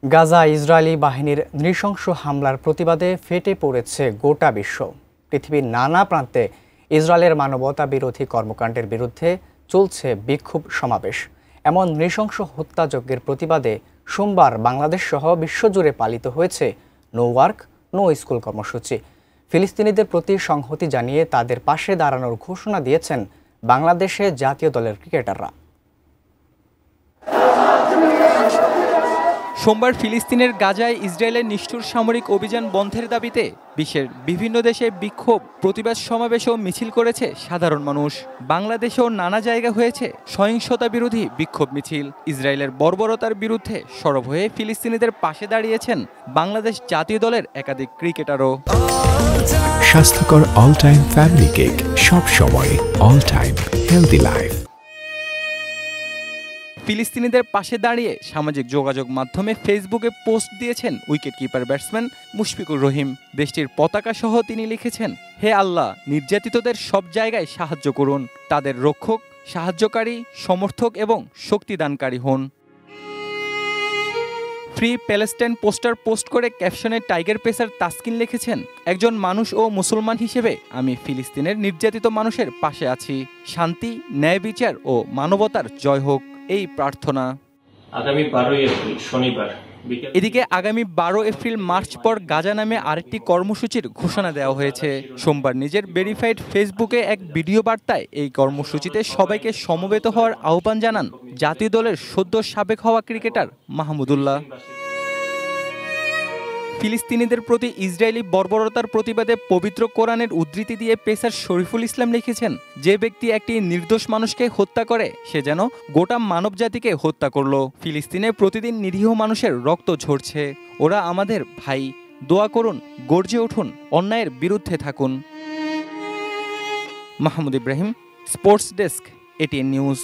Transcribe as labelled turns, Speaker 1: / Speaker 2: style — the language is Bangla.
Speaker 1: গাজা ইসরায়েলি বাহিনীর নৃশংস হামলার প্রতিবাদে ফেটে পড়েছে গোটা বিশ্ব। পৃথিবীর নানা প্রান্তে ইসরায়েলের মানবতা বিরোধী কর্মকাণ্ডের বিরুদ্ধে চলছে বিক্ষোভ সমাবেশ। এমন নৃশংস হত্যাযজ্ঞের প্রতিবাদে সোমবার বাংলাদেশ সহ বিশ্বজুড়ে পালিত হয়েছে নো ওয়ার্ক নো স্কুল কর্মসূচি। ফিলিস্তিনিদের প্রতি সংহতি জানিয়ে তাদের পাশে দাঁড়ানোর ঘোষণা দিয়েছেন বাংলাদেশে জাতীয় দলের ক্রিকেটাররা।
Speaker 2: সোমবার ফিলিস্তিনের গাজায় ইসরায়েলের নিষ্ঠুর সামরিক অভিযান বন্ধের দাবিতে বিশ্বের বিভিন্ন দেশে বিক্ষোভ, প্রতিবাদ সমাবেশ ও মিছিল করেছে সাধারণ মানুষ। বাংলাদেশেও নানা জায়গা হয়েছে সহিংসতা বিরোধী বিক্ষোভ মিছিল। ইসরায়েলের বর্বরতার বিরুদ্ধে সরব হয়ে ফিলিস্তিনিদের পাশে দাঁড়িয়েছেন বাংলাদেশ জাতীয় দলের একাধিক ক্রিকেটারও।
Speaker 3: স্বাস্থ্যকর অল টাইম ফ্যামিলি কেক, সব সময় অল টাইম হেলদি লাইফ।
Speaker 2: ফিলিস্তিনিদের পাশে দাঁড়িয়ে সামাজিক যোগাযোগ মাধ্যমে ফেসবুকে পোস্ট দিয়েছেন wicket keeper batsman Mushfiqur Rahim. দেশটির পতাকা সহ তিনি লিখেছেন, হে আল্লাহ, নির্যাতিতদের সব জায়গায় সাহায্য করুন, তাদের রক্ষক, সাহায্যকারী, সমর্থক এবং শক্তিদানকারী হন। ফ্রি প্যালেস্টাইন পোস্টার পোস্ট করে ক্যাপশনে টাইগার পেসার তাসকিন লিখেছেন, একজন মানুষ ও মুসলমান হিসেবে আমি ফিলিস্তিনের নির্যাতিত মানুষের পাশে আছি। শান্তি, ন্যায় বিচার ও মানবতার জয় হোক, এই প্রার্থনা।
Speaker 4: আগামী 12 এপ্রিল শনিবার।
Speaker 2: এদিকে আগামী 12 এপ্রিল মার্চ পর গাজা নামে আরেকটি কর্মসূচির ঘোষণা দেওয়া হয়েছে। সোমবার নিজের ভেরিফাইড ফেসবুকে এক ভিডিও বার্তায় এই কর্মসূচিতে সবাইকে সমবেত হওয়ার আহ্বান জানান জাতীয় দলের সদ্য সাবেক হওয়া ক্রিকেটার মাহমুদুল্লাহ। ফিলিস্তিনিদের প্রতি ইসরায়েলি বর্বরতার প্রতিবাদে পবিত্র কোরআনের উদ্ধৃতি দিয়ে পেসার শরীফুল ইসলাম লিখেছেন, যে ব্যক্তি একটি নির্দোষ মানুষকে হত্যা করে সে যেন গোটা মানবজাতিকে হত্যা করলো। ফিলিস্তিনে প্রতিদিন নিরীহ মানুষের রক্ত ঝরছে, ওরা আমাদের ভাই। দোয়া করুন, গর্জে উঠুন, অন্যায়ের বিরুদ্ধে থাকুন। Mahmud Ibrahim, sports desk, ATN news.